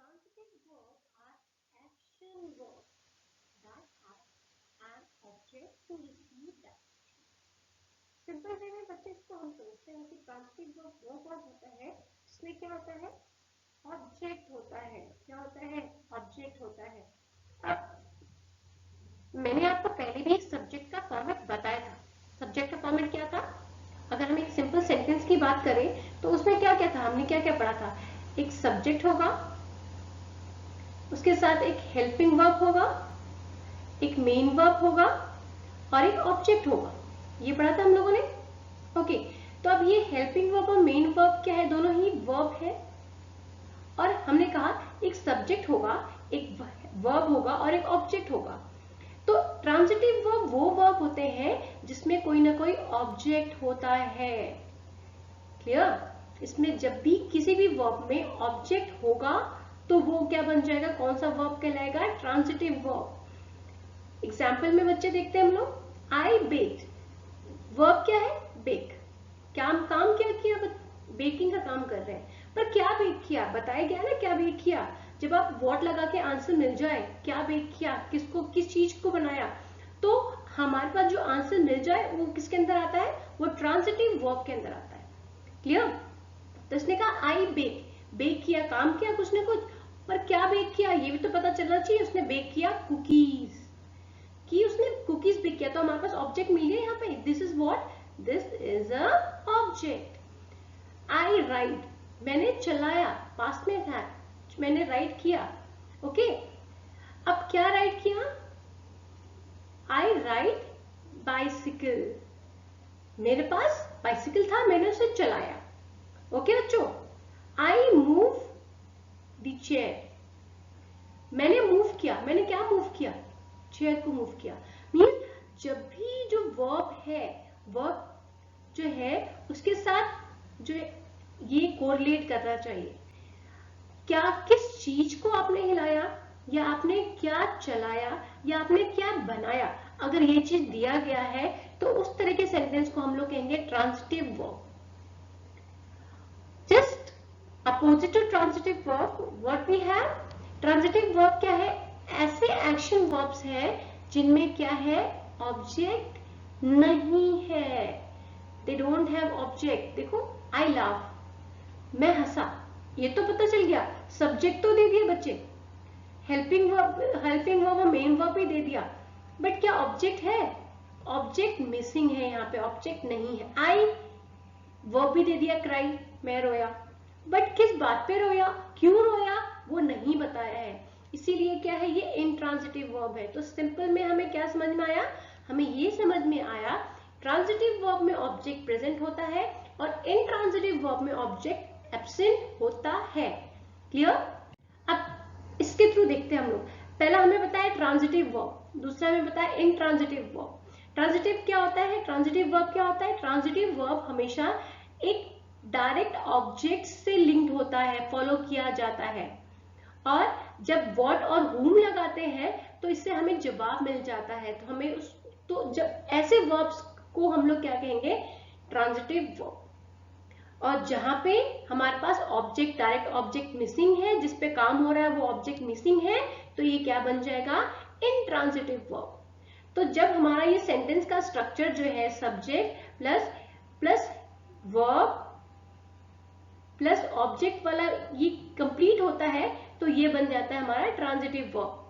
Transitive verbs are action verbs that have an object to receive that action. Simple way में बच्चे इसको हम समझते हैं कि ट्रांजिटिव वर्ब वो वर्ब होता है जिसमें क्या होता है, ऑब्जेक्ट होता है। क्या होता है? ऑब्जेक्ट होता है। अब मैंने आपको पहले भी एक सब्जेक्ट का फॉर्मेट बताया था। सब्जेक्ट का फॉर्मेट क्या था? अगर हम एक सिंपल सेंटेंस की बात करें तो उसमें क्या क्या था, हमने क्या क्या पढ़ा था? एक सब्जेक्ट होगा, उसके साथ एक हेल्पिंग वर्ब होगा, एक मेन वर्ब होगा और एक ऑब्जेक्ट होगा। ये पढ़ा था हम लोगों ने। ओके, तो अब ये हेल्पिंग वर्ब और मेन वर्ब क्या है? दोनों ही वर्ब है। और हमने कहा एक सब्जेक्ट होगा, एक वर्ब होगा और एक ऑब्जेक्ट होगा। तो ट्रांजिटिव वर्ब वो वर्ब होते हैं जिसमें कोई ना कोई ऑब्जेक्ट होता है। क्लियर? इसमें जब भी किसी भी वर्ब में ऑब्जेक्ट होगा तो वो क्या बन जाएगा? कौन सा वर्ब कहलाएगा? Transitive verb. एग्जाम्पल में बच्चे देखते हैं हम लोग। आई बेक्ड, वर्ब क्या है? बेक। काम क्या किया? बेकिंग का काम कर रहे हैं। पर क्या बेक किया? बताया गया ना क्या बेक किया। जब आप व्हाट लगा के आंसर मिल जाए, क्या बेक किया, किसको, किस चीज को बनाया, तो हमारे पास जो आंसर मिल जाए वो किसके अंदर आता है? वो ट्रांजिटिव वर्ब के अंदर आता है। क्लियर? तो इसने कहा आई बेक, बेक किया, काम किया कुछ ना कुछ, पर क्या बेक किया ये भी तो पता चलना चाहिए। उसने बेक किया कुकीज, कि उसने कुकीज बेक किया, तो हमारे पास ऑब्जेक्ट मिल गया यहाँ पे। This is what? This is a object. I ride, मैंने चलाया, पास्ट में था, मैंने राइड किया। ओके, अब क्या राइड किया? आई राइड बाइसिकल, मेरे पास बाइसिकल था, मैंने उसे चलाया। ओके बच्चों, आई मूव द चेयर, मैंने मूव किया, मैंने क्या मूव किया? चेयर को मूव किया। मीन जब भी जो वर्ब है, वर्ब जो है उसके साथ जो ये कोरिलेट करना चाहिए। क्या, किस चीज को आपने हिलाया, या आपने क्या चलाया, या आपने क्या बनाया, अगर ये चीज दिया गया है तो उस तरह के सेंटेंस को हम लोग कहेंगे transitive verb. Just opposite to transitive verb what we have? Transitive verb क्या है? ऐसे एक्शन वर्ब्स है जिनमें क्या है? ऑब्जेक्ट नहीं है। They don't have object. देखो, आई लाफ, मैं हंसा, ये तो पता चल गया, सब्जेक्ट तो दे दिया बच्चे, हेल्पिंग वर्ब और मेन वर्ब भी दे दिया, बट क्या ऑब्जेक्ट है? ऑब्जेक्ट मिसिंग है, यहाँ पे ऑब्जेक्ट नहीं है। आई वर्ब भी दे दिया, क्राई, मैं रोया, बट किस बात पे रोया, क्यों रोया, वो नहीं बताया है, इसीलिए क्या है? ये इनट्रांजिटिव वर्ब है। तो सिंपल में हमें क्या समझ में आया? हमें ये समझ में आया ट्रांजिटिव वर्ब में ऑब्जेक्ट प्रेजेंट होता है और इनट्रांजिटिव वर्ब में ऑब्जेक्ट एब्सेंट होता है। क्लियर? अब इसके थ्रू देखते हैं हम लोग। पहला हमें बताया ट्रांजिटिव वर्ब, दूसरा हमें बताया इनट्रांजिटिव वर्ब। ट्रांजिटिव क्या होता है? ट्रांजिटिव वर्ब क्या होता है? ट्रांजिटिव वर्ब हमेशा एक डायरेक्ट ऑब्जेक्ट से लिंक्ड होता है, फॉलो किया जाता है, और जब व्हाट और whom लगाते हैं तो इससे हमें जवाब मिल जाता है। तो हमें तो जब ऐसे वर्ब्स को हम लोग क्या कहेंगे? Transitive verb. और जहां पे हमारे पास ऑब्जेक्ट, डायरेक्ट ऑब्जेक्ट मिसिंग है, जिसपे काम हो रहा है वो ऑब्जेक्ट मिसिंग है, तो ये क्या बन जाएगा? Intransitive verb. तो जब हमारा ये सेंटेंस का स्ट्रक्चर जो है subject plus plus verb plus object वाला ये कंप्लीट होता है, तो ये बन जाता है हमारा ट्रांजिटिव वर्ब।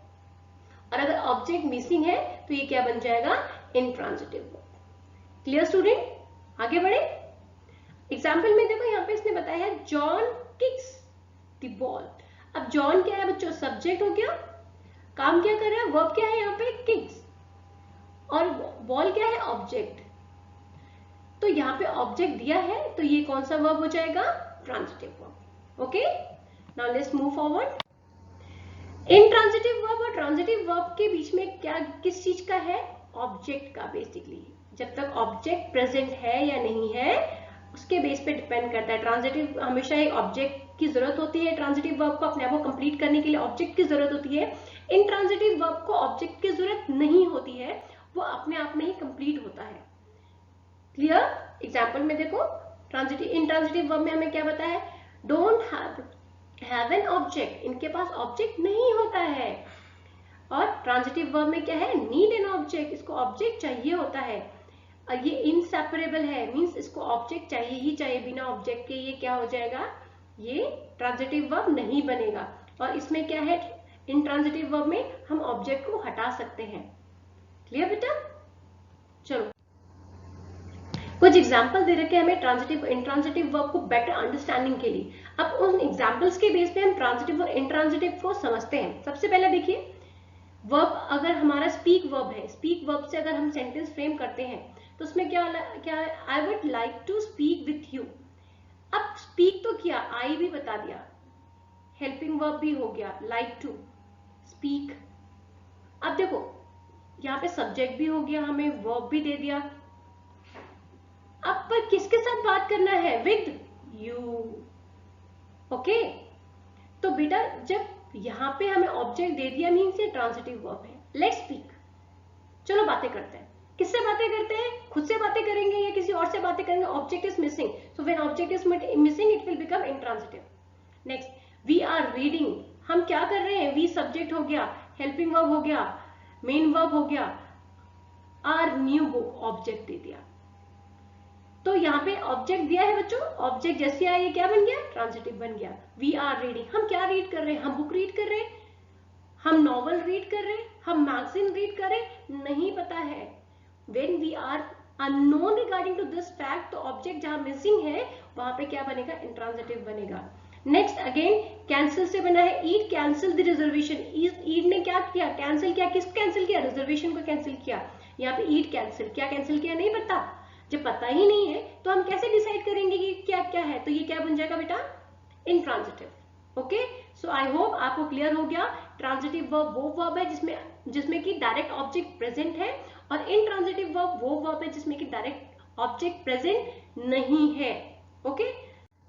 और अगर ऑब्जेक्ट मिसिंग है तो ये क्या बन जाएगा? Intransitive verb. Clear student? आगे बढ़े। एग्जाम्पल में देखो, यहाँ पे इसने बताया है जॉन किक्स द बॉल। अब जॉन क्या है बच्चों? सब्जेक्ट हो गया, काम क्या कर रहा है? वर्ब क्या है यहाँ पे? किक्स, और बॉल क्या है? ऑब्जेक्ट। तो यहाँ पे ऑब्जेक्ट दिया है तो ये कौन सा वर्ब हो जाएगा? Transitive verb. Okay, now let's move forward. Intransitive verb और ट्रांजिटिव वर्ब के बीच में क्या, किस चीज का है? ऑब्जेक्ट का। बेसिकली जब तक ऑब्जेक्ट प्रेजेंट है या नहीं है उसके बेस पे डिपेंड करता है। ट्रांजिटिव हमेशा एक ऑब्जेक्ट की जरूरत होती है, ट्रांजिटिव वर्ब को अपने आप को कंप्लीट करने के लिए ऑब्जेक्ट की जरूरत होती है। इनट्रांजिटिव वर्ब को ऑब्जेक्ट की जरूरत नहीं होती है, वो अपने आप में ही कंप्लीट होता है। क्लियर? एग्जाम्पल में देखो, इनट्रांजिटिव वर्ब में हमें क्या बताया है? Don't have have an object, इनके पास ऑब्जेक्ट नहीं होता है। और ट्रांजिटिव वर्ब में क्या है, नीड एन ऑब्जेक्ट, इसको ऑब्जेक्ट चाहिए होता है। और ये इनसेपरेबल है, मींस इसको ऑब्जेक्ट चाहिए ही चाहिए, बिना ऑब्जेक्ट के ये क्या हो जाएगा, ये ट्रांजिटिव वर्ब नहीं बनेगा। और इसमें क्या है, इंट्रांजिटिव वर्ब में हम ऑब्जेक्ट को हटा सकते हैं। क्लियर बेटा? चलो कुछ एग्जाम्पल दे रखे हैं हमें ट्रांजिटिव इंट्रांजिटिव वर्ब को बेटर अंडरस्टैंडिंग के लिए। अब उन एग्जाम्पल्स के बेस पे हम ट्रांजिटिव और इंट्रांजिटिव को समझते हैं। सबसे पहले देखिए, वर्ब अगर हमारा स्पीक वर्ब है, स्पीक वर्ब से अगर हम सेंटेंस फ्रेम करते हैं तो उसमें क्या क्या है, I would like to speak with you. अब स्पीक तो किया, आई भी बता दिया, हेल्पिंग वर्ब भी हो गया, लाइक टू, स्पीक। अब देखो यहाँ पे सब्जेक्ट भी हो गया, हमें वर्ब भी दे दिया। अब पर किसके साथ बात करना है, विद यू। ओके, तो बेटा जब यहाँ पे हमें ऑब्जेक्ट दे दिया मीन्स ये ट्रांजिटिव वर्ब है। लेट्स स्पीक, चलो बातें करते हैं। किससे बातें करते हैं, खुद से बातें करेंगे या किसी और से बातें करेंगे? Object is missing, so when object is missing it will become intransitive. Next, we are reading, हम क्या कर रहे हैं, वी सब्जेक्ट हो गया, हेल्पिंग वर्ब हो गया, मेन वर्ब हो गया, are new book object they दिया। तो यहाँ पे ऑब्जेक्ट दिया है बच्चों, ऑब्जेक्ट जैसे आया ये क्या बन गया, ट्रांजिटिव बन गया। वी आर रीडिंग, हम क्या रीड कर रहे हैं, हम बुक रीड कर रहे हैं, हम नॉवल रीड कर रहे हैं, हम मैगजीन रीड कर रहे हैं, नहीं पता है। When we are unknown regarding to this fact, तो ऑब्जेक्ट जहां मिसिंग है वहां पे क्या बनेगा, इंट्रांजिटिव बनेगा। नेक्स्ट अगेन कैंसिल से बना है, ईट कैंसिल द रिजर्वेशन। ईट ने क्या किया, कैंसिल किया, किसको कैंसिल किया, रिजर्वेशन को कैंसिल किया। यहाँ पे ईट कैंसिल, क्या कैंसिल किया नहीं पता, जब पता ही नहीं है तो हम कैसे डिसाइड करेंगे कि क्या क्या है, तो ये क्या बन जाएगा बेटा, intransitive. Okay, so I hope आपको क्लियर हो गया। ट्रांजिटिव वर्ब वो वर्ब है जिसमें कि डायरेक्ट ऑब्जेक्ट प्रेजेंट है, और इंट्रांजिटिव वर्ब वो वर्ब है जिसमें कि डायरेक्ट ऑब्जेक्ट प्रेजेंट नहीं है। ओके,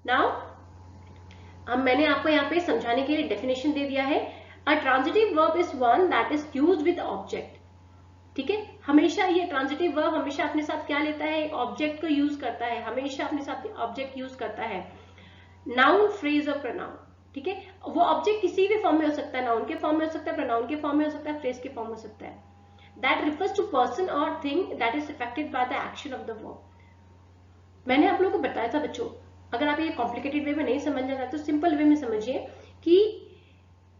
नाउ अब मैंने आपको यहाँ पे समझाने के लिए डेफिनेशन दे दिया है। अ transitive verb is one that is used with object. ठीक है, हमेशा ये ट्रांजिटिव वर्ब हमेशा अपने साथ क्या लेता है, ऑब्जेक्ट को यूज करता है, हमेशा अपने साथ ऑब्जेक्ट यूज करता है। नाउन, फ्रेज और प्रोनाउन। ठीक है, वो ऑब्जेक्ट किसी भी फॉर्म में हो सकता है, नाउन के फॉर्म में हो सकता है, प्रोनाउन के फॉर्म में हो सकता है, फ्रेज के फॉर्म में हो सकता है। दैट रिफर्स टू पर्सन और thing that is affected by the action of the verb. मैंने आप लोगों को बताया था बच्चों, अगर आप ये कॉम्प्लिकेटेड वे में नहीं समझना चाहते तो सिंपल वे में समझिए कि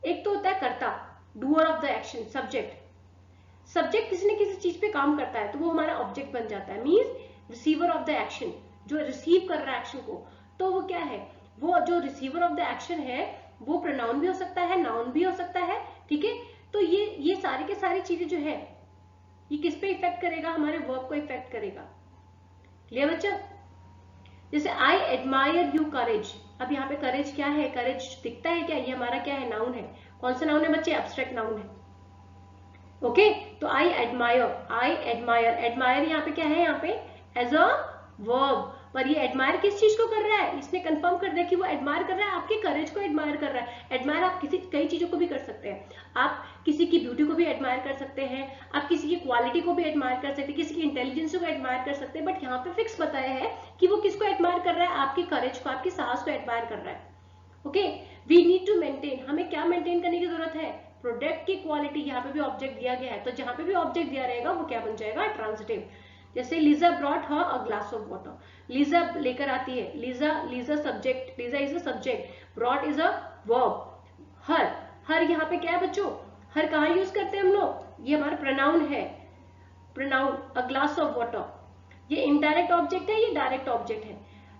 एक तो होता है कर्ता, doer of the action, subject. Subject किसी न किसी चीज पे काम करता है तो वो हमारा ऑब्जेक्ट बन जाता है, means receiver of the action, जो रिसीव कर रहा है एक्शन को, तो वो क्या है, वो जो रिसीवर ऑफ द एक्शन है वो प्रोनाउन भी हो सकता है, नाउन भी हो सकता है। ठीक है, तो ये सारी के सारी चीजें जो है ये किस पे इफेक्ट करेगा, हमारे वर्ब को इफेक्ट करेगा। क्लियर बच्चा? जैसे आई एडमायर यू करेज, अब यहाँ पे करेज क्या है, करेज दिखता है क्या, ये हमारा क्या है, नाउन है। कौन सा नाउन है बच्चे, एब्स्ट्रैक्ट नाउन है। ओके, तो आई एडमायर, एडमायर यहाँ पे क्या है, यहाँ पे एज अ वर्ब। पर ये एडमायर किस चीज को कर रहा है, इसने कंफर्म कर दिया कि वो एडमायर कर रहा है, आपके करेज को एडमायर कर रहा है। एडमायर आप किसी कई चीजों को भी कर सकते हैं, आप किसी की ब्यूटी को भी एडमायर कर सकते हैं, आप किसी की क्वालिटी को भी एडमायर कर सकते हैं, किसी की इंटेलिजेंस को एडमायर कर सकते हैं। बट यहाँ पे फिक्स बताया है कि वो किसको एडमायर कर रहा है, आपके करेज को, आपकी साहस को एडमायर कर रहा है। Okay, we need to maintain, हमें क्या मेंटेन करने की जरूरत है, प्रोडक्ट की क्वालिटी। यहाँ पे भी ऑब्जेक्ट दिया गया है, तो जहां पे भी ऑब्जेक्ट दिया रहेगा वो क्या बन जाएगा, ट्रांजिटिव। जैसे Lisa brought her a glass of water, Lisa लेकर आती है, Lisa subject, Lisa is a subject, brought is a verb. Her यहाँ पे क्या है बच्चों, हर कहाँ यूज करते हैं हम लोग, ये हमारा प्रोनाउन है, pronoun a glass of water. ये इनडायरेक्ट ऑब्जेक्ट है, ये डायरेक्ट ऑब्जेक्ट है।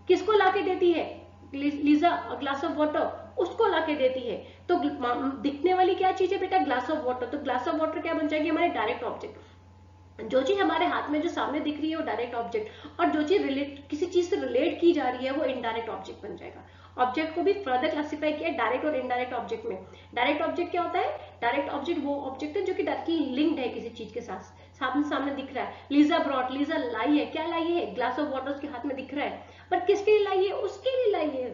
किसको लाके देती है, Lisa a glass of water, उसको लाके देती है। तो दिखने वाली क्या चीज है बेटा, ग्लास ऑफ वाटर। तो ग्लास ऑफ वाटर क्या बन जाएगी, हमारे डायरेक्ट ऑब्जेक्ट। जो चीज हमारे हाथ में जो सामने दिख रही है वो डायरेक्ट ऑब्जेक्ट, और जो चीज किसी चीज से रिलेट की जा रही है वो इनडायरेक्ट ऑब्जेक्ट बन जाएगा। ऑब्जेक्ट को भी फर्दर क्लासिफाई किया डायरेक्ट और इनडायरेक्ट ऑब्जेक्ट में। डायरेक्ट ऑब्जेक्ट क्या होता है, डायरेक्ट ऑब्जेक्ट वो ऑब्जेक्ट है जो कि डायरेक्टली लिंक्ड है किसी चीज के साथ, सामने सामने दिख रहा है। लीजा ब्रॉट, लीजा लाई है, क्या लाई है, ग्लास ऑफ वाटर उसके हाथ में दिख रहा है, पर किसके लिए लाई है, उसके लिए लाई है।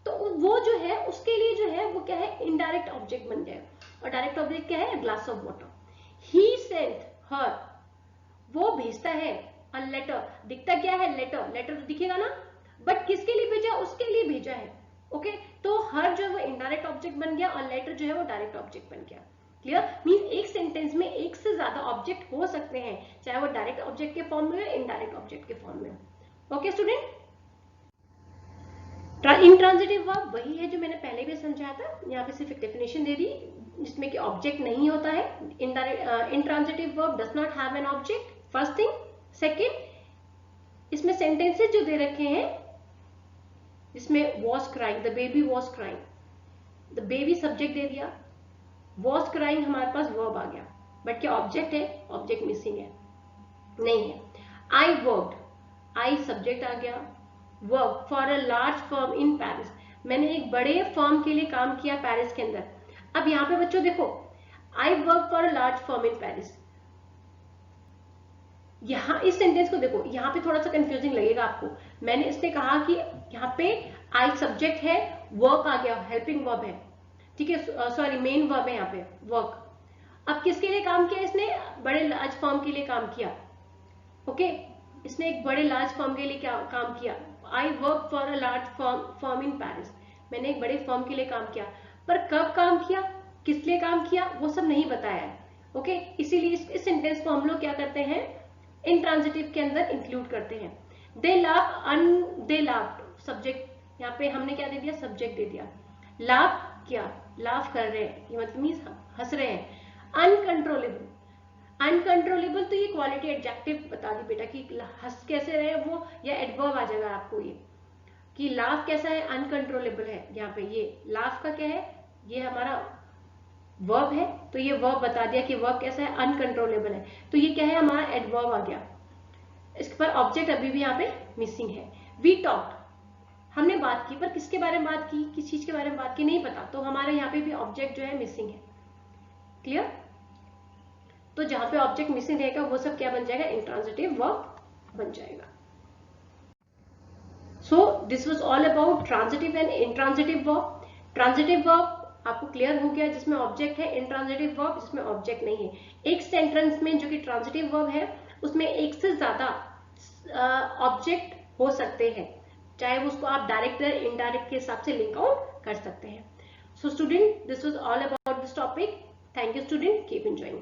तो वो जो है उसके लिए जो है वो क्या है, इनडायरेक्ट ऑब्जेक्ट बन जाएगा। और डायरेक्ट ऑब्जेक्ट क्या है, glass of water. He sent her, वो भेजता है, अ लेटर, दिखता क्या है, लेटर, लेटर तो दिखेगा ना, बट किसके लिए भेजा, उसके लिए भेजा है। ओके, तो हर जो है वो इनडायरेक्ट ऑब्जेक्ट बन गया और लेटर जो है वो डायरेक्ट ऑब्जेक्ट बन गया। क्लियर? मींस एक सेंटेंस में एक से ज्यादा ऑब्जेक्ट हो सकते हैं, चाहे वो डायरेक्ट ऑब्जेक्ट के फॉर्म में हो या इनडायरेक्ट ऑब्जेक्ट के फॉर्म में हो। ओके स्टूडेंट, इंट्रांजिटिव वर्ब वही है जो मैंने पहले भी समझाया था, यहाँ पे सिर्फ एक डेफिनेशन दे दी जिसमें कि ऑब्जेक्ट नहीं होता है। Intransitive verb does not have an object, first thing. Second, इसमें सेंटेंसेस जो दे रखे हैं, इसमें was crying, the baby was crying, the baby subject दे दिया, वॉज क्राइंग हमारे पास वर्ब आ गया, बट क्या ऑब्जेक्ट है? ऑब्जेक्ट मिसिंग है, नहीं है। आई वर्कड, आई सब्जेक्ट आ गया, work for a large firm in Paris, मैंने एक बड़े फर्म के लिए काम किया पेरिस के अंदर। अब यहाँ पे बच्चों देखो, I work for a large firm in Paris, यहाँ इस सेंटेंस को देखो, यहाँ पे थोड़ा सा कंफ्यूजिंग लगेगा आपको। मैंने इसने कहा कि यहाँ पे आई सब्जेक्ट है, वर्क आ गया, हेल्पिंग वर्ब है, ठीक है, सॉरी मेन वर्ब है यहाँ पे वर्क। अब किसके लिए काम किया इसने? बड़े लार्ज फर्म के लिए काम किया। ओके, इसने एक बड़े लार्ज फर्म के लिए क्या काम किया? I work for a large firm in Paris, मैंने एक बड़े फर्म के लिए काम किया, पर कब काम किया, किस लिए काम किया, वो सब नहीं बताया है। ओके, इसीलिए इस सेंटेंस को हम लोग क्या करते हैं, इंट्रांजिटिव के अंदर इंक्लूड करते हैं। They laugh, they laughed, subject यहाँ पे हमने क्या दे दिया? सब्जेक्ट दे दिया। लाफ किया, लाफ कर रहे हैं, ये मतलब मीन्स हंस रहे हैं। अनकंट्रोलेबल, अनकंट्रोलेबल तो ये क्वालिटी एडजेक्टिव बता दी बेटा कि हंस कैसे रहे वो, या एडवर्ब आ जाएगा आपको ये कि लाफ कैसा है, अनकंट्रोलेबल है। यहाँ पे ये लाफ का क्या है, ये हमारा वर्ब है, तो ये वर्ब बता दिया कि वर्ब कैसा है, अनकंट्रोलेबल है, तो ये क्या है, हमारा एडवर्ब आ गया। इसके पर ऑब्जेक्ट अभी भी यहाँ पे मिसिंग है। वी टॉक्ड, हमने बात की, पर किसके बारे में बात की, किस चीज के बारे में बात की नहीं पता, तो हमारे यहाँ पे भी ऑब्जेक्ट जो है मिसिंग है। क्लियर? तो जहां पे ऑब्जेक्ट मिसिंग रहेगा वो सब क्या बन जाएगा, इंट्रांजिटिव वर्ब बन जाएगा। So this was all about transitive and intransitive verb. Transitive verb आपको क्लियर हो गया, जिसमें ऑब्जेक्ट है, इंट्रांजिटिव वर्ब जिसमें ऑब्जेक्ट नहीं है। एक सेंटेंस में जो कि ट्रांजिटिव वर्ब है उसमें एक से ज्यादा ऑब्जेक्ट हो सकते हैं, चाहे उसको आप डायरेक्ट या इनडायरेक्ट के हिसाब से लिंक आउट कर सकते हैं। So student, this was all about this topic. Thank you student, keep enjoying.